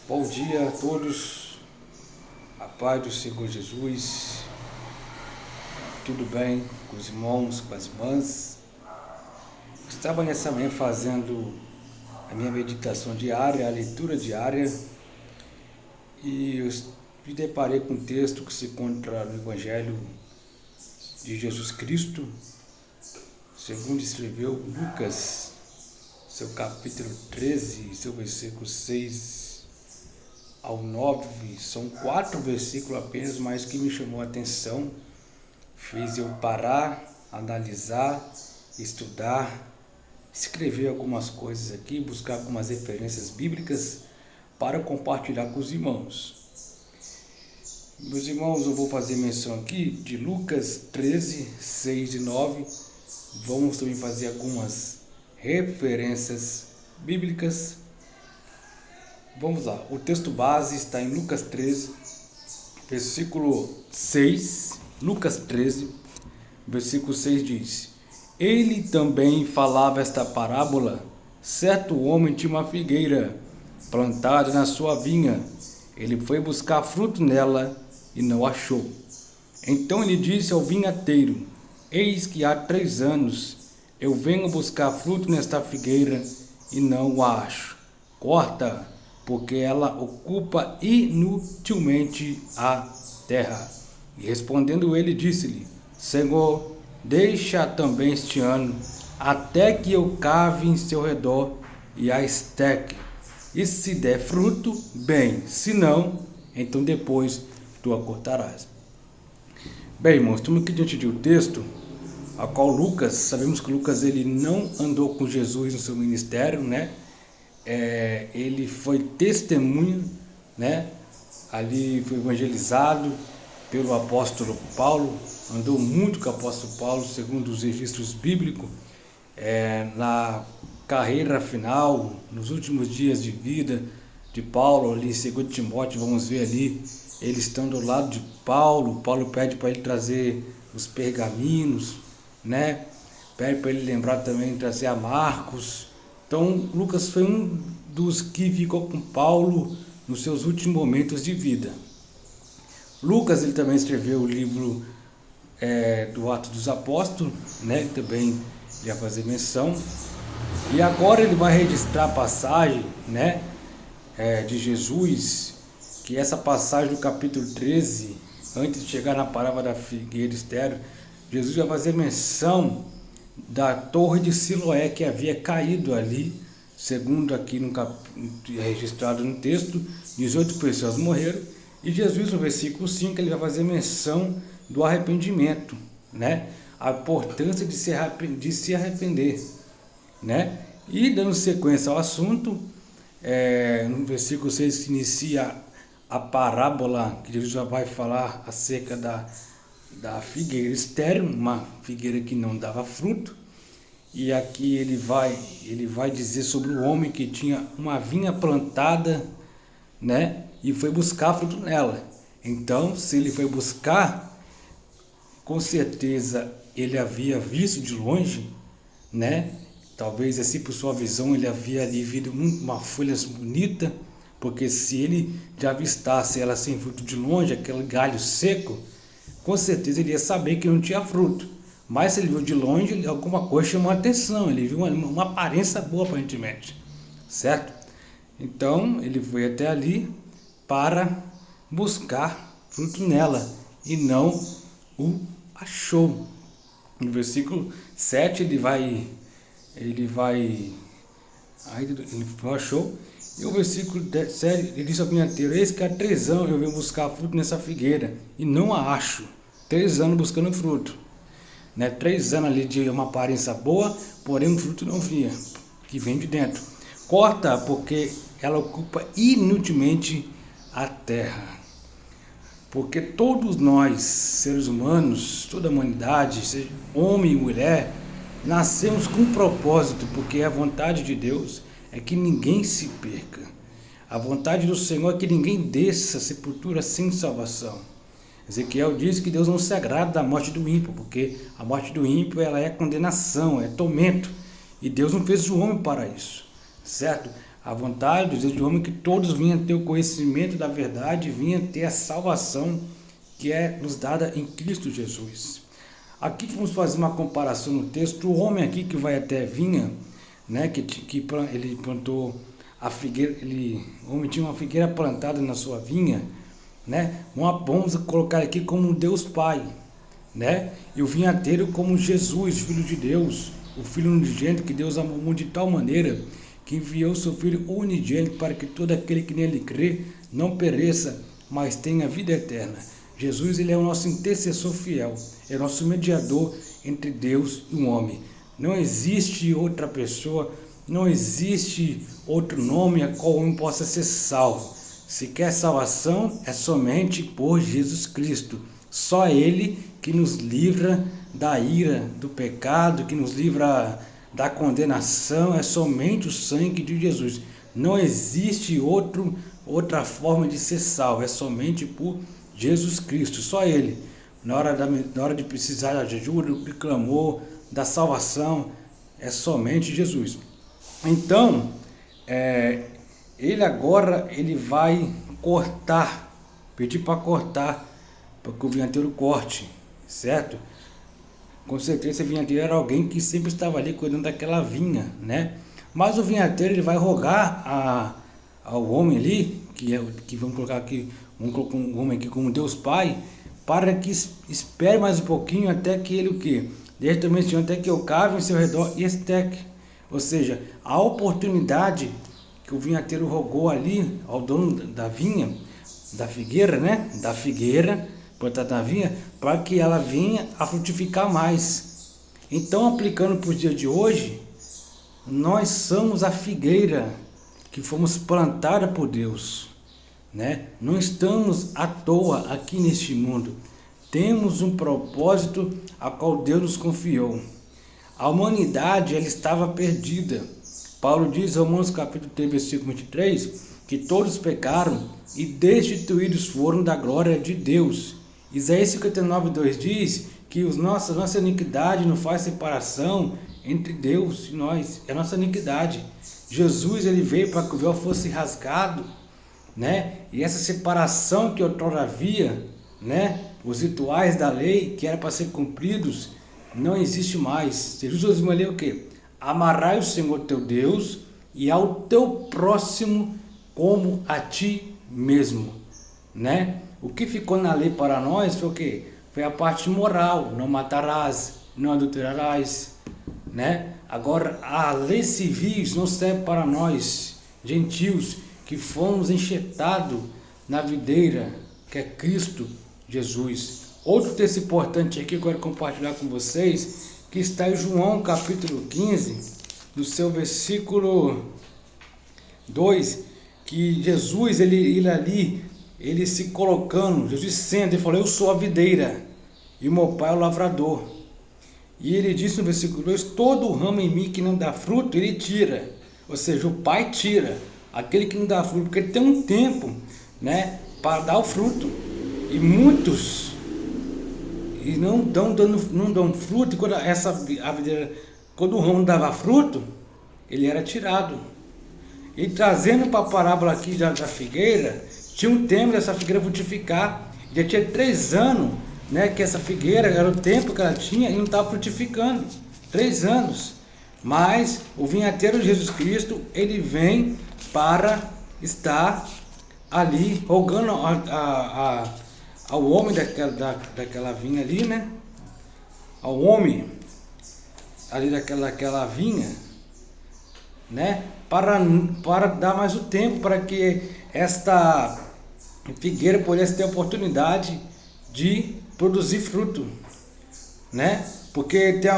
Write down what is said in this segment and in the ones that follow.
Bom dia a todos, a paz do Senhor Jesus, tudo bem com os irmãos, com as irmãs? Estava nessa manhã fazendo a minha meditação diária, a leitura diária, e eu me deparei com um texto que se encontra no Evangelho de Jesus Cristo, segundo escreveu Lucas, seu capítulo 13, seu versículo 6 ao 9, são 4 versículos apenas, mas que me chamou a atenção, fez eu parar, analisar, estudar, escrever algumas coisas aqui, buscar algumas referências bíblicas para compartilhar com os irmãos. Meus irmãos, eu vou fazer menção aqui de Lucas 13, 6 e 9, vamos também fazer algumas referências bíblicas. Vamos lá, o texto base está em Lucas 13, versículo 6. Lucas 13, versículo 6 diz: Ele também falava esta parábola. Certo homem tinha uma figueira plantada na sua vinha. Ele foi buscar fruto nela e não achou. Então ele disse ao vinhateiro: Eis que há 3 anos eu venho buscar fruto nesta figueira e não o acho. Corta, porque ela ocupa inutilmente a terra. E respondendo ele, disse-lhe: Senhor, deixa também este ano, até que eu cave em seu redor e a esteque. E se der fruto, bem, se não, então depois tu a cortarás. Bem, irmãos, estamos aqui diante de um texto, a qual Lucas, sabemos que Lucas ele não andou com Jesus no seu ministério, né? Ele foi testemunha, né? Ali foi evangelizado pelo apóstolo Paulo, andou muito com o apóstolo Paulo, segundo os registros bíblicos, na carreira final, nos últimos dias de vida de Paulo, ali em 2 Timóteo, vamos ver ali, ele estando ao lado de Paulo pede para ele trazer os pergaminhos, né? Pede para ele lembrar também de trazer a Marcos. Então, Lucas foi um dos que ficou com Paulo nos seus últimos momentos de vida. Lucas ele também escreveu o livro do Atos dos Apóstolos, né? Também ia fazer menção. E agora ele vai registrar a passagem, né? De Jesus, que essa passagem do capítulo 13, antes de chegar na parábola da figueira estéril, Jesus vai fazer menção da torre de Siloé que havia caído ali, segundo aqui registrado no texto, 18 pessoas morreram, e Jesus no versículo 5 ele vai fazer menção do arrependimento, né? A importância de se arrepender, né? E dando sequência ao assunto, no versículo 6 que inicia a parábola, que Jesus já vai falar acerca da figueira estéril, uma figueira que não dava fruto, e aqui ele vai dizer sobre o homem que tinha uma vinha plantada, né, e foi buscar fruto nela. Então, se ele foi buscar, com certeza ele havia visto de longe, né, talvez assim por sua visão ele havia ali visto uma folha bonita, porque se ele já avistasse ela sem fruto de longe, aquele galho seco, com certeza ele ia saber que não tinha fruto. Mas se ele viu de longe, alguma coisa chamou a atenção, ele viu uma aparência boa aparentemente, certo? Então ele foi até ali para buscar fruto nela e não o achou. No versículo 7 ele não achou. E o versículo 7 ele disse ao vinhateiro: Eis que há 3 anos eu venho buscar fruto nessa figueira e não a acho. 3 anos buscando fruto, né? 3 anos ali de uma aparência boa, porém o fruto não vinha, que vem de dentro. Corta, porque ela ocupa inutilmente a terra. Porque todos nós, seres humanos, toda a humanidade, seja homem e mulher, nascemos com um propósito, porque a vontade de Deus é que ninguém se perca. A vontade do Senhor é que ninguém desça a sepultura sem salvação. Ezequiel diz que Deus não se agrada da morte do ímpio, porque a morte do ímpio ela é condenação, é tormento, e Deus não fez o homem para isso, certo? A vontade, o desejo do homem é que todos venham ter o conhecimento da verdade, venham ter a salvação que é nos dada em Cristo Jesus. Aqui vamos fazer uma comparação no texto. O homem aqui que vai até a vinha, né, que ele plantou a figueira, o homem tinha uma figueira plantada na sua vinha, né? Vamos colocar aqui como Deus Pai, né? E o vinhateiro como Jesus, Filho de Deus, o Filho unigênito que Deus amou muito de tal maneira que enviou seu Filho unigênito para que todo aquele que nele crê não pereça, mas tenha vida eterna. Jesus, ele é o nosso intercessor fiel, é o nosso mediador entre Deus e o homem. Não existe outra pessoa, não existe outro nome a qual o homem possa ser salvo. Se quer salvação, é somente por Jesus Cristo. Só Ele que nos livra da ira, do pecado, que nos livra da condenação, é somente o sangue de Jesus. Não existe outra forma de ser salvo, é somente por Jesus Cristo, só Ele. Na hora de precisar de ajuda, de clamor, da salvação, é somente Jesus. Então, ele agora vai cortar, pedir para cortar, para que o vinhateiro corte, certo? Com certeza esse vinhateiro era alguém que sempre estava ali cuidando daquela vinha, né? Mas o vinhateiro, ele vai rogar ao homem ali, que vamos colocar um homem aqui como Deus Pai, para que espere mais um pouquinho até que ele o quê? Desde também Senhor, até que eu cave em seu redor e esteque. Ou seja, a oportunidade que o vinhateiro rogou ali ao dono da vinha, da figueira, né? Da figueira plantada na vinha, para que ela venha a frutificar mais. Então, aplicando para o dia de hoje, nós somos a figueira que fomos plantada por Deus, né? Não estamos à toa aqui neste mundo. Temos um propósito a qual Deus nos confiou. A humanidade, ela estava perdida. Paulo diz em Romanos capítulo 3, versículo 23, que todos pecaram e destituídos foram da glória de Deus. Isaías 59, 2 diz que nossa iniquidade não faz separação entre Deus e nós, é a nossa iniquidade. Jesus, ele veio para que o véu fosse rasgado, né? E essa separação que outrora havia, né? Os rituais da lei que eram para ser cumpridos, não existe mais. Jesus vai ler o quê? Amarrai o Senhor teu Deus e ao teu próximo como a ti mesmo, né? O que ficou na lei para nós foi o quê? Foi a parte moral, não matarás, não adulterarás, né? Agora, a lei civis não serve para nós, gentios, que fomos enxertados na videira, que é Cristo Jesus. Outro texto importante aqui que eu quero compartilhar com vocês, que está em João capítulo 15, do seu versículo 2, que Jesus, ele se colocando, Jesus sendo, ele falou, eu sou a videira e o meu pai é o lavrador. E ele disse no versículo 2, todo ramo em mim que não dá fruto, ele tira. Ou seja, o pai tira aquele que não dá fruto, porque ele tem um tempo, né, para dar o fruto. E muitos não dão fruto, e quando o ramo dava fruto, ele era tirado. E trazendo para a parábola aqui da figueira, tinha um tempo dessa figueira frutificar. Já tinha 3 anos, né, que essa figueira, era o tempo que ela tinha e não estava frutificando. 3 anos. Mas o vinhateiro de Jesus Cristo, ele vem para estar ali, rogando ao homem daquela vinha ali, né? Ao homem ali daquela vinha, né? Para dar mais o tempo, para que esta figueira pudesse ter a oportunidade de produzir fruto, né? Porque tem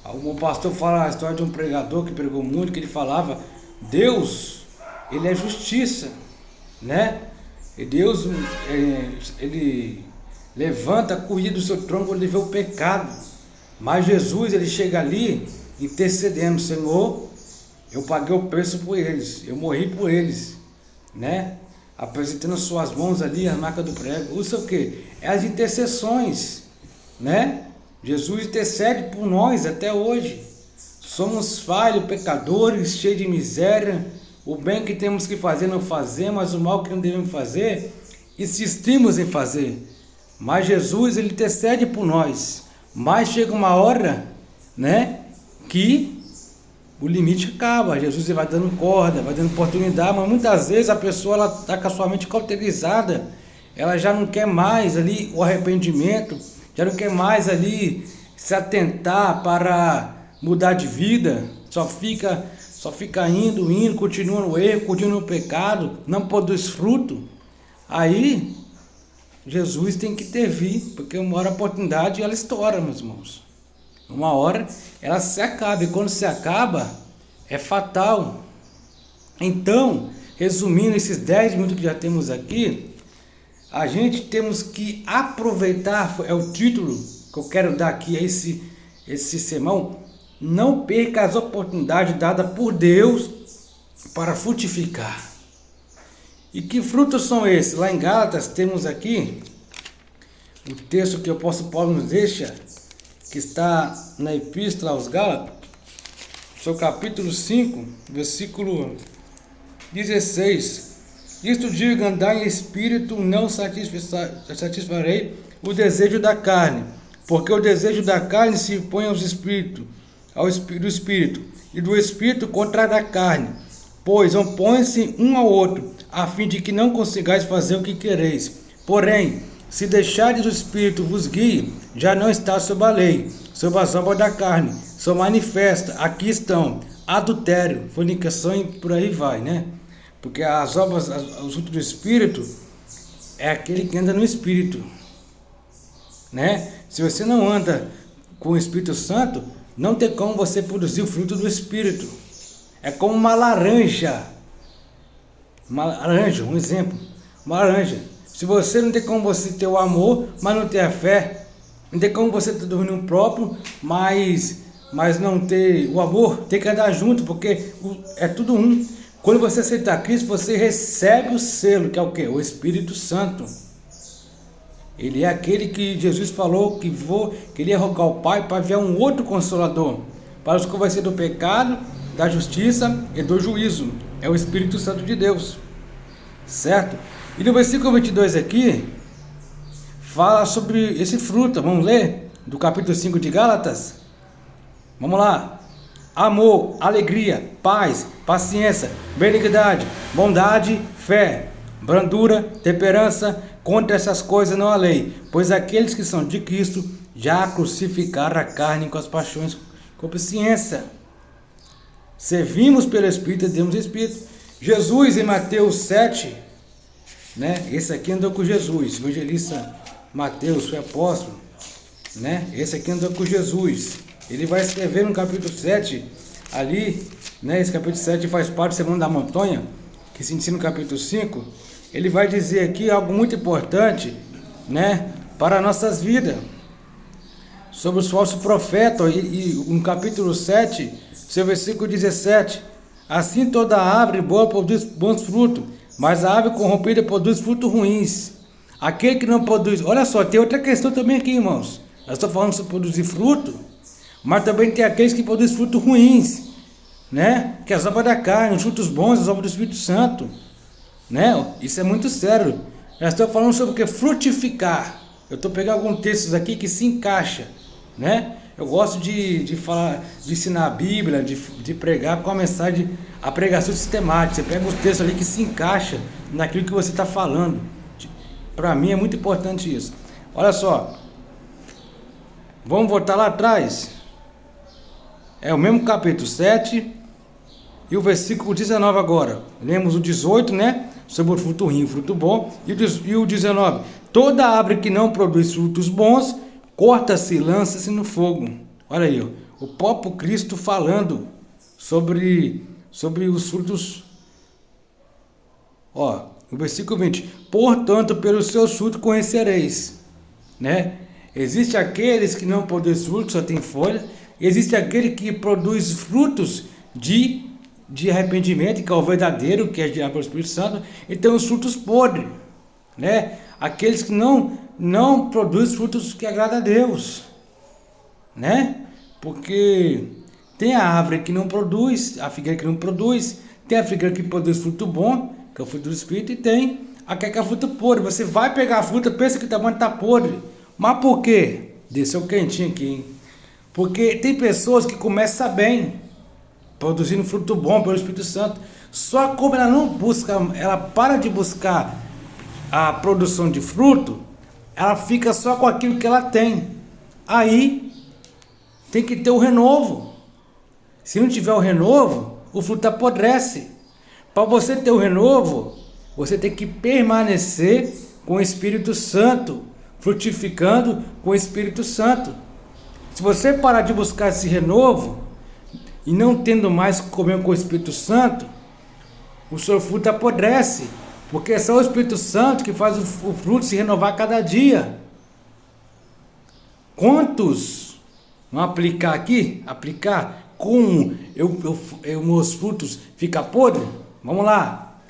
o pastor fala a história de um pregador que pregou muito, que ele falava, Deus, ele é justiça, né? E Deus, ele levanta a corrida do seu trono quando ele vê o pecado. Mas Jesus, ele chega ali intercedendo, Senhor, eu paguei o preço por eles, eu morri por eles, né? Apresentando as suas mãos ali, a marca do prego. Isso é o quê? É as intercessões, né? Jesus intercede por nós até hoje. Somos falhos, pecadores, cheios de miséria, o bem que temos que fazer não fazemos, mas o mal que não devemos fazer, insistimos em fazer. Mas Jesus, ele intercede por nós. Mas chega uma hora, né, que o limite acaba. Jesus, ele vai dando corda, vai dando oportunidade, mas muitas vezes a pessoa, ela está com a sua mente cauterizada, ela já não quer mais ali o arrependimento, já não quer mais ali se atentar para mudar de vida, só fica indo, continua no erro, continua no pecado, não produz fruto. Aí Jesus tem que intervir, porque uma hora a oportunidade ela estoura, meus irmãos. Uma hora ela se acaba, e quando se acaba é fatal. Então, resumindo esses 10 minutos que já temos aqui, a gente temos que aproveitar, é o título que eu quero dar aqui a esse sermão. Não perca as oportunidades dadas por Deus para frutificar. E que frutos são esses? Lá em Gálatas temos aqui o texto que o apóstolo Paulo nos deixa, que está na Epístola aos Gálatas, seu capítulo 5, versículo 16. Isto digo, andai em espírito, não satisfarei o desejo da carne, porque o desejo da carne se opõe ao espírito, e do espírito contra a carne, pois opõem-se um ao outro, a fim de que não consigais fazer o que quereis. Porém, se deixardes o espírito vos guie, já não está sob a lei, sob as obras da carne, são manifestas, aqui estão, adultério, fornicação e por aí vai, né? Porque as obras, os frutos do Espírito, é aquele que anda no Espírito, né? Se você não anda com o Espírito Santo, não tem como você produzir o fruto do Espírito. É como uma laranja. Uma laranja, um exemplo. Uma laranja. Se você não tem como você ter o amor, mas não ter a fé, não tem como você ter o domínio próprio, mas não ter o amor, tem que andar junto, porque é tudo um. Quando você aceitar Cristo, você recebe o selo, que é o quê? O Espírito Santo. Ele é aquele que Jesus falou que ele ia rogar ao Pai para enviar um outro Consolador, para os convencer do pecado, da justiça e do juízo. É o Espírito Santo de Deus, certo? E no versículo 22 aqui, fala sobre esse fruto. Vamos ler do capítulo 5 de Gálatas? Vamos lá. Amor, alegria, paz, paciência, benignidade, bondade, fé, brandura, temperança. Contra essas coisas não há lei, pois aqueles que são de Cristo já crucificaram a carne com as paixões, com consciência. Servimos pelo Espírito e demos Espírito. Jesus em Mateus 7, né? Esse aqui andou com Jesus, o evangelista Mateus, foi apóstolo, né? Esse aqui andou com Jesus. Ele vai escrever no capítulo 7, ali, né? Esse capítulo 7 faz parte do Sermão da Montanha, que se ensina no capítulo 5. Ele vai dizer aqui algo muito importante, né? Para nossas vidas, sobre os falsos profetas, e no capítulo 7, seu versículo 17, assim toda árvore boa produz bons frutos, mas a árvore corrompida produz frutos ruins. Aquele que não produz, olha só, tem outra questão também aqui, irmãos. Nós estamos falando sobre produzir fruto, mas também tem aqueles que produzem frutos ruins, né? Que é as obras da carne, os frutos bons, as obras do Espírito Santo, né? Isso é muito sério. Nós estamos falando sobre o que? Frutificar. Eu estou pegando alguns textos aqui que se encaixa, né? Eu gosto de falar, de ensinar a Bíblia, de pregar com a mensagem, a pregação sistemática. Você pega os textos ali que se encaixa naquilo que você está falando. Para mim é muito importante isso. Olha só, vamos voltar lá atrás. É o mesmo capítulo 7 e o versículo 19 agora. Lemos o 18, né? Sobre o fruto ruim e o fruto bom. E o 19. Toda árvore que não produz frutos bons, corta-se e lança-se no fogo. Olha aí, ó, o próprio Cristo falando sobre os frutos. Ó, o versículo 20. Portanto, pelos seus frutos conhecereis, né? Existe aqueles que não produzem frutos, só tem folha. Existe aquele que produz frutos de arrependimento, que é o verdadeiro, que é gerado pelo Espírito Santo. E tem os frutos podres, né? Aqueles que não produzem frutos que agradam a Deus, né? Porque tem a árvore que não produz, a figueira que não produz, Tem a figueira que produz fruto bom, que é o fruto do Espírito, e tem a que é fruto podre. Você vai pegar a fruta, pensa que o tamanho está podre. Mas por quê? Desceu quentinho aqui, hein? Porque tem pessoas que começam bem, produzindo fruto bom pelo Espírito Santo. Só como ela não busca, ela para de buscar a produção de fruto, ela fica só com aquilo que ela tem. Aí tem que ter o renovo. Se não tiver o renovo, o fruto apodrece. Para você ter o renovo, você tem que permanecer com o Espírito Santo, frutificando com o Espírito Santo. Se você parar de buscar esse renovo e não tendo mais comunhão com o Espírito Santo, o seu fruto apodrece, porque é só o Espírito Santo que faz o fruto se renovar cada dia. Quantos vão aplicar aqui? Como meus frutos ficam podres? Vamos lá.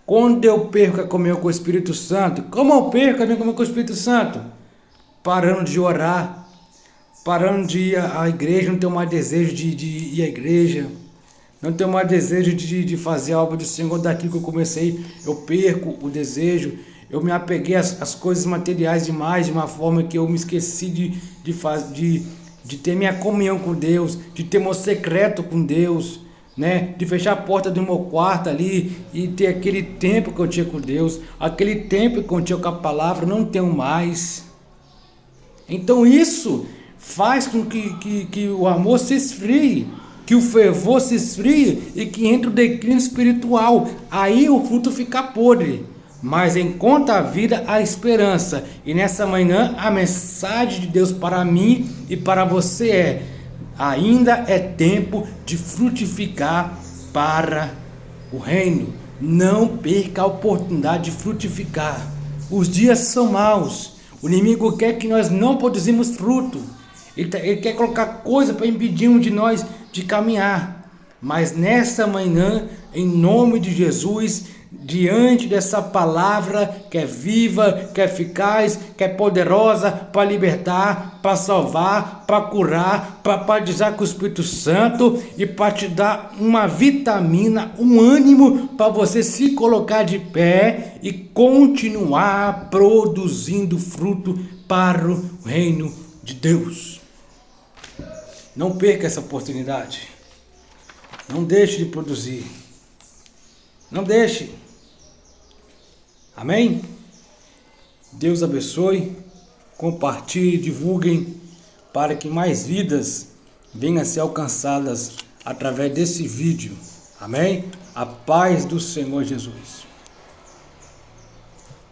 Quando eu perco a comunhão com o Espírito Santo, como eu perco a minha comunhão com o Espírito Santo? Parando de orar, parando de ir à igreja, não tenho mais desejo de ir à igreja, não tenho mais desejo de fazer a obra do Senhor. Daqui que eu comecei, eu perco o desejo, eu me apeguei às coisas materiais demais, de uma forma que eu me esqueci de ter minha comunhão com Deus, de ter meu secreto com Deus, né? De fechar a porta do meu quarto ali e ter aquele tempo que eu tinha com Deus, aquele tempo que eu tinha com a palavra, não tenho mais. Então isso faz com que o amor se esfrie, que o fervor se esfrie e que entre o declínio espiritual. Aí o fruto fica podre. Mas enquanto a vida, a esperança. E nessa manhã a mensagem de Deus para mim e para você é: ainda é tempo de frutificar para o reino. Não perca a oportunidade de frutificar. Os dias são maus. O inimigo quer que nós não produzimos fruto. Ele quer colocar coisa para impedir de nós de caminhar. Mas nessa manhã, em nome de Jesus, diante dessa palavra que é viva, que é eficaz, que é poderosa para libertar, para salvar, para curar, para batizar com o Espírito Santo e para te dar uma vitamina, um ânimo para você se colocar de pé e continuar produzindo fruto para o reino de Deus. Não perca essa oportunidade. Não deixe de produzir. Não deixe. Amém? Deus abençoe. Compartilhe, divulguem para que mais vidas venham a ser alcançadas através desse vídeo. Amém? A paz do Senhor Jesus.